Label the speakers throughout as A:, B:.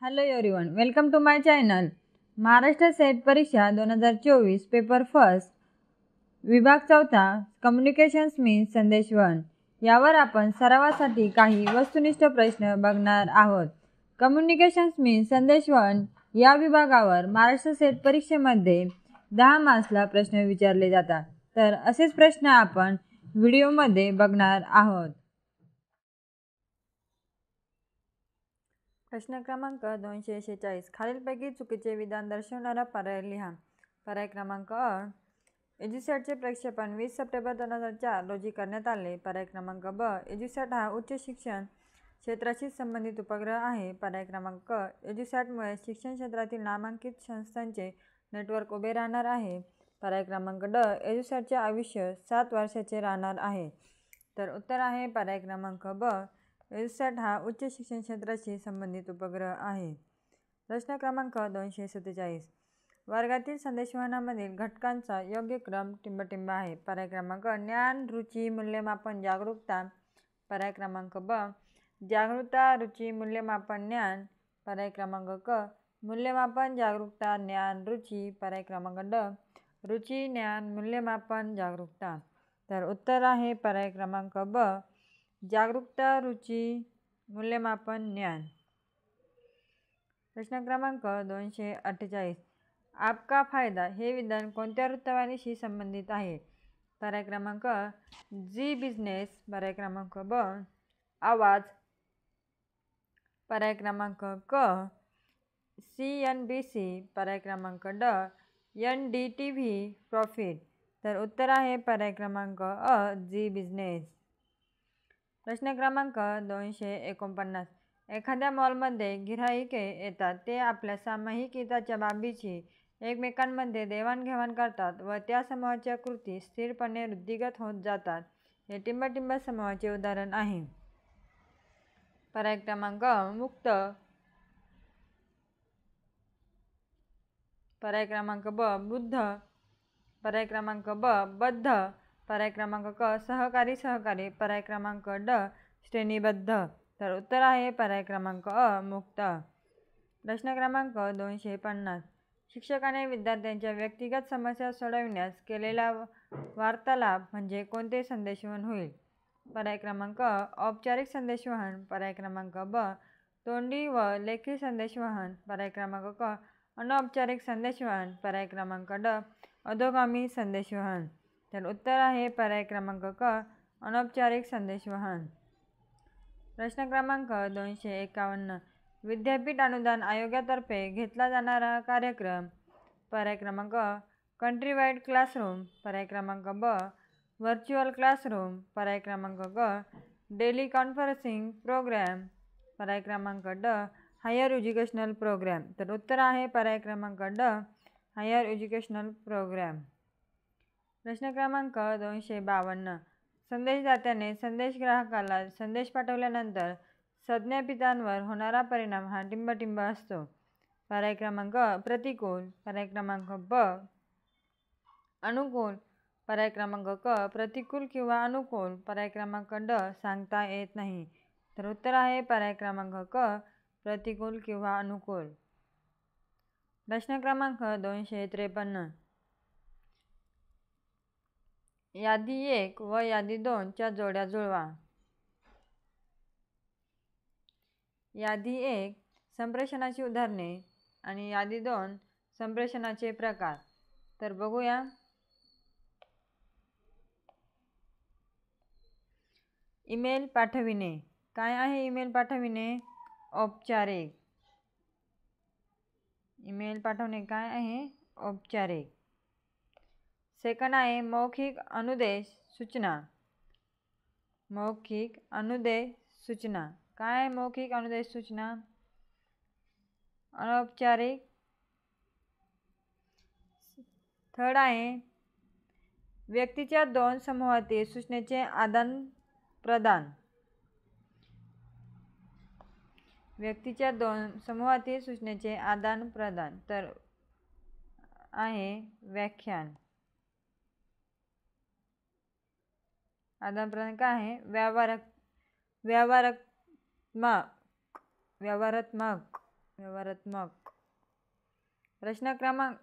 A: Hello everyone, welcome to my channel. Maharashtra SET परीक्षा 2024 paper first विभाग 4 communications means संदेशवहन यावर आपण सरावासाठी काही वस्तुनिष्ठ प्रश्न बघणार आहोत. कम्युनिकेशन्स मीन्स संदेशवहन या विभागावर महाराष्ट्र सेट परीक्षेमध्ये 10 मार्क्सला प्रश्न विचारले जातात. तर असेच प्रश्न आपण व्हिडिओमध्ये बघणार आहोत. प्रश्न क्रमांक 246. खालीलपैकी चुकीचे विधान दर्शवणारा पर्याय लिहा. पर्याय क्रमांक अ. एज्युसॅटचे प्रक्षेपण 20 सप्टेंबर 2004 रोजी करण्यात आले. पर्याय क्रमांक ब. एज्युसॅट हा उच्च शिक्षण क्षेत्राशी संबंधित उपग्रह आहे. पर्याय क्रमांक क. एज्युसॅटमुळे शिक्षण क्षेत्रातील नामांकित संस्थांचे नेटवर्क उभे राहणार आहे. पर्याय क्रमांक ड. एज्युसॅटचे आयुष्य 7 वर्षाचे राहणार आहे. तर उत्तर आहे पर्याय क्रमांक ब. एज्युसॅट हा उच्च शिक्षण क्षेत्राशी संबंधित उपग्रह आहे. प्रश्न क्रमांक 247. वर्गातील संदेशवहनामधील घटकांचा योग्य क्रम टिंबटिंब आहे. पर्याय क्रमांक ज्ञान, रुची, मूल्यमापन, जागरूकता. पर्याय क्रमांक ब. जागरूकता, रुची, मूल्यमापन, ज्ञान. पर्याय क्रमांक क. मूल्यमापन, जागरूकता, ज्ञान, रुची. पर्याय क्रमांक ड. रुची, ज्ञान, मूल्यमापन, जागरूकता. तर उत्तर आहे पर्याय क्रमांक ब. जागरूकता, रुची, मूल्यमापन, ज्ञान. प्रश्न क्रमांक 248. आपका फायदा हे विधान कोणत्या वृत्तवाहिनीशी संबंधित आहे. पर्याय क्रमांक झी बिझनेस. पर्याय क्रमांक ब. आवाज. पर्याय क्रमांक क. CNBC. पर्याय क्रमांक ड. NDTV. प्रॉफिट. तर उत्तर आहे पर्याय क्रमांक अ. Zee business. प्रश्न क्रमांक 249. एखाद्या मॉलमध्ये गिऱ्हाईके येतात. ते आपल्या सामायिक हिताच्या बाबीची एकमेकांमध्ये देवाणघेवाण करतात व त्या समूहाच्या कृती स्थिरपणे वृद्धिंगत होत जातात. हे टिंबटिंब समूहाचे उदाहरण आहे. पर्याय क्रमांक मुक्त. पर्याय क्रमांक ब. बुद्ध. पर्याय क्रमांक ब. बद्ध. पर्याय क्रमांक क. सहकारी. पर्याय क्रमांक ड. श्रेणीबद्ध. तर उत्तर आहे पर्याय क्रमांक अ. मुक्त. प्रश्न क्रमांक 250. शिक्षकाने विद्यार्थ्यांच्या व्यक्तिगत समस्या सोडविण्यास केलेला वार्तालाप म्हणजे कोणते संदेशवहन होईल. पर्याय क्रमांक अ. औपचारिक संदेशवहन. पर्याय क्रमांक ब. तोंडी व लेखी संदेशवहन. पर्याय क्रमांक क. अनौपचारिक संदेशवहन. पर्याय क्रमांक ड. अधोगामी संदेशवहन. तर उत्तर आहे पर्याय क्रमांक क. अनौपचारिक संदेशवहन. प्रश्न क्रमांक 251. विद्यापीठ अनुदान आयोगातर्फे घेतला जाणारा कार्यक्रम. पर्याय क्रमांक अ. Country wide classroom. पर्याय क्रमांक ब. Virtual classroom. पर्याय क्रमांक क. Daily conferencing program. पर्याय क्रमांक ड. Higher educational program. तर उत्तर आहे पर्याय क्रमांक ड. Higher educational program. प्रश्न क्रमांक 252. संदेशदात्याने संदेश ग्राहकाला संदेश पाठवल्यानंतर संज्ञापितांवर होणारा परिणाम हा टिंबटिंब असतो. पर्याय क्रमांक अ. प्रतिकूल. पर्याय क्रमांक ब. अनुकूल. पर्याय क्रमांक क. प्रतिकूल किंवा अनुकूल. पर्याय क्रमांक ड. सांगता येत नाही. तर उत्तर आहे पर्याय क्रमांक क. प्रतिकूल किंवा अनुकूल. प्रश्न क्रमांक 253. यादी 1 व यादी 2 च्या जोड्या जुळवा. यादी 1 संप्रेषणाची उदाहरणे आणि यादी 2 संप्रेषणाचे प्रकार. तर बघूया. ईमेल पाठविणे. काय आहे ईमेल पाठविणे? औपचारिक. ईमेल पाठवणे काय आहे? औपचारिक. सेकंड आहे मौखिक अनुदेश सूचना. मौखिक अनुदेश सूचना. काय आहे मौखिक अनुदेश सूचना? अनौपचारिक. थर्ड आहे व्यक्तीच्या 2 समूहातील सूचनेचे आदान प्रदान. व्यक्तीच्या 2 समूहातील सूचनेचे आदान प्रदान. तर आहे व्याख्यान. आदान प्रदान काय आहे? व्यवहारात्मक. व्यवहारात्मक. प्रश्न क्रमांक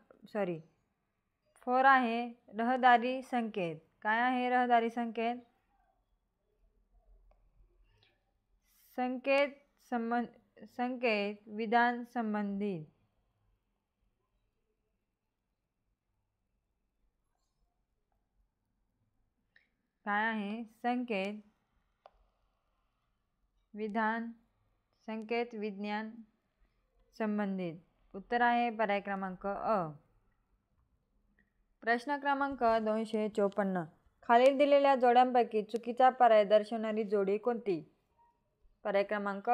A: 4 आहे रहदारी संकेत. काय आहे रहदारी संकेत? संकेत विधान संबंधित. काय आहे? संकेत विज्ञान संबंधित. उत्तर आहे पर्याय क्रमांक अ. प्रश्न क्रमांक 254. खालील दिलेल्या जोड्यांपैकी चुकीचा पर्याय दर्शवणारी जोडी कोणती? पर्याय क्रमांक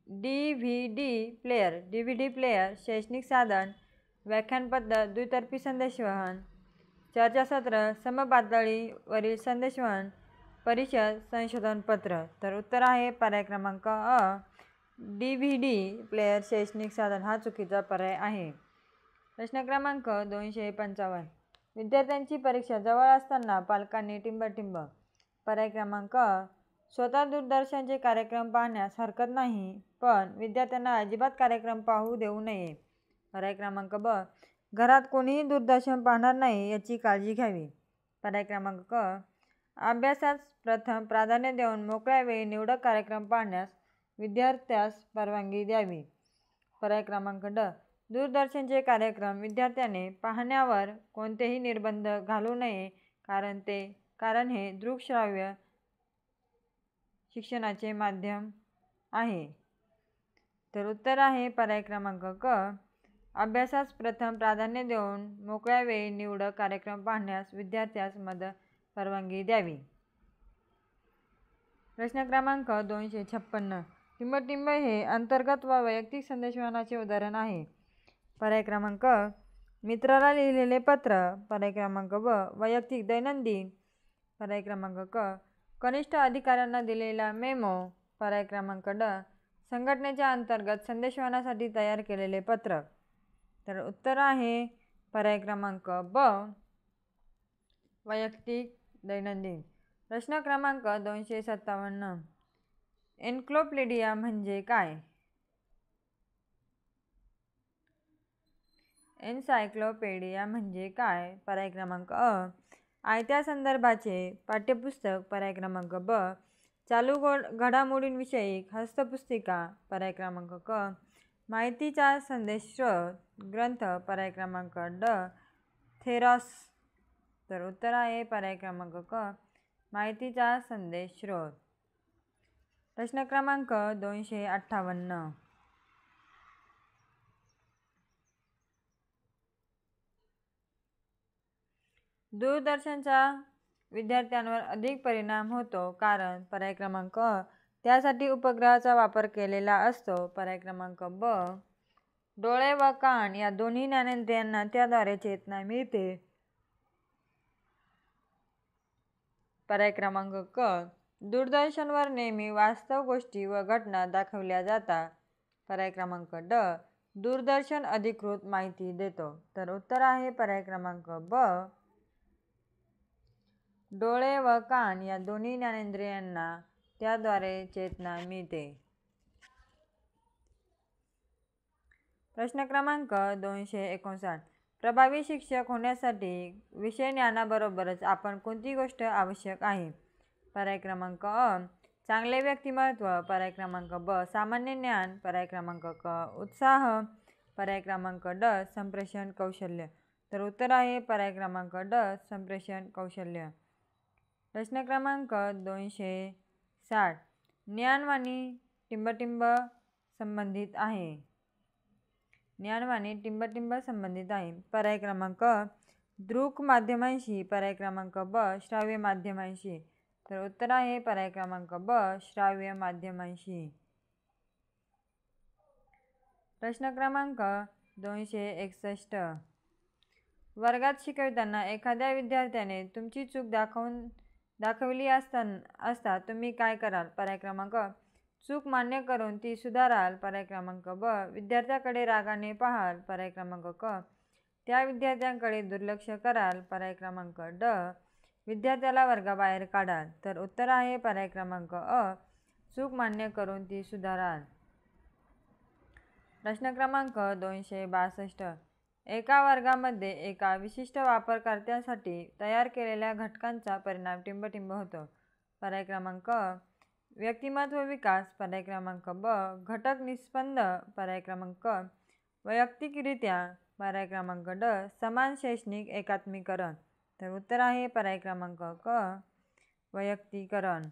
A: DVD प्लेयर, शैक्षणिक साधन, व्याख्यान पद्धत, द्वितर्फी संदेशवहन, चर्चासत्र, समपातळीवरील संदेशवहन, परिषद, संशोधन पत्र. तर उत्तर आहे पर्याय क्रमांक अ. DVD प्लेयर शैक्षणिक साधन हा चुकीचा पर्याय आहे. प्रश्न क्रमांक 255. विद्यार्थ्यांची परीक्षा जवळ असताना पालकांनी टिंबटिंब. पर्याय क्रमांक अ. स्वतः दूरदर्शनचे कार्यक्रम पाहण्यास हरकत नाही, पण विद्यार्थ्यांना अजिबात कार्यक्रम पाहू देऊ नये. पर्याय क्रमांक ब. घरात कोणीही दूरदर्शन पाहणार नाही याची काळजी घ्यावी. पर्याय क्रमांक क. अभ्यासास प्रथम प्राधान्य देऊन मोकळ्या वेळी निवडक कार्यक्रम पाहण्यास विद्यार्थ्यास परवानगी द्यावी. पर्याय क्रमांक ड. दूरदर्शनचे कार्यक्रम विद्यार्थ्याने पाहण्यावर कोणतेही निर्बंध घालू नये, कारण हे दृकश्राव्य शिक्षणाचे माध्यम आहे. तर उत्तर आहे पर्याय क्रमांक क. अभ्यासास प्रथम प्राधान्य देऊन मोकळ्या वेळी निवडक कार्यक्रम पाहण्यास विद्यार्थ्यास परवानगी द्यावी. प्रश्न क्रमांक 256. टिंबटिंब हे अंतर्गत व वैयक्तिक संदेशवहनाचे उदाहरण आहे. पर्याय क्रमांक अ. मित्राला लिहिलेले पत्र. पर्याय क्रमांक ब. वैयक्तिक दैनंदिन. पर्याय क्रमांक क. कनिष्ठ अधिकाऱ्यांना दिलेला मेमो. पर्याय क्रमांक ड. संघटनेच्या अंतर्गत संदेशवहनासाठी तयार केलेले पत्र. तर उत्तर आहे पर्याय क्रमांक ब. वैयक्तिक दैनंदिन. प्रश्न क्रमांक 257. एन्सायक्लोपीडिया म्हणजे काय? एन्सायक्लोपीडिया म्हणजे काय? पर्याय क्रमांक अ. आयत्या संदर्भाचे पाठ्यपुस्तक. पर्याय क्रमांक ब. चालू घडामोडींविषयक हस्तपुस्तिका. पर्याय क्रमांक क. माहितीचा संदेशस्रोत ग्रंथ. पर्याय क्रमांक ड. थेरॉस. तर उत्तर आहे पर्याय क्रमांक क. माहितीचा संदेशस्रोत. प्रश्न क्रमांक 258. दूरदर्शनचा विद्यार्थ्यांवर अधिक परिणाम होतो कारण. पर्याय क्रमांक अ. त्यासाठी उपग्रहाचा वापर केलेला असतो. पर्याय क्रमांक ब. डोळे व कान या दोन्ही ज्ञानेंद्रियांना त्याद्वारे चेतना मिळते. पर्याय क्रमांक क. दूरदर्शनवर नेहमी वास्तव गोष्टी व घटना दाखवल्या जातात. पर्याय क्रमांक ड. दूरदर्शन अधिकृत माहिती देतो. तर उत्तर आहे पर्याय क्रमांक ब. डोळे व कान या दोन्ही ज्ञानेंद्रियांना त्याद्वारे चेतना मिळते. प्रश्न क्रमांक 259. प्रभावी शिक्षक होण्यासाठी विषय ज्ञानाबरोबरच आपण कोणती गोष्ट आवश्यक आहे? पर्याय क्रमांक अ. चांगले व्यक्तिमत्व. पर्याय क्रमांक ब. सामान्य ज्ञान. पर्याय क्रमांक क. उत्साह. पर्याय क्रमांक ड. संप्रेषण कौशल्य. तर उत्तर आहे पर्याय क्रमांक ड. संप्रेषण कौशल्य. प्रश्न क्रमांक 260. ज्ञानवाणी टिंबटिंब संबंधित आहे. ज्ञानवाणी टिंबटिंब संबंधित आहे. पर्याय क्रमांक अ. दृक माध्यमांशी. पर्याय क्रमांक ब. श्राव्य माध्यमांशी. तर उत्तर आहे पर्याय क्रमांक ब. श्राव्य माध्यमांशी. प्रश्न क्रमांक 261. वर्गात शिकवताना एखाद्या विद्यार्थ्याने तुमची चूक दाखवली असता तुम्ही काय कराल? पर्याय क्रमांक अ. चूक मान्य करून ती सुधाराल. पर्याय क्रमांक ब. विद्यार्थ्याकडे रागाने पाहाल. पर्याय क्रमांक क. त्या विद्यार्थ्यांकडे दुर्लक्ष कराल. पर्याय क्रमांक ड. विद्यार्थ्याला वर्गाबाहेर काढाल. तर उत्तर आहे पर्याय क्रमांक अ. चूक मान्य करून ती सुधाराल. प्रश्न क्रमांक 262. एका वर्गामध्ये एका विशिष्ट वापरकर्त्यासाठी तयार केलेल्या घटकांचा परिणाम टिंबटिंब होतो. पर्याय क्रमांक व्यक्तिमत्व विकास. पर्याय क्रमांक ब घटक निस्पंद. पर्याय क्रमांक वैयक्तिकरित्या. पर्याय क्रमांक ड समान शैक्षणिक एकात्मीकरण. तर उत्तर आहे पर्याय क्रमांक क वैयक्तिकरण.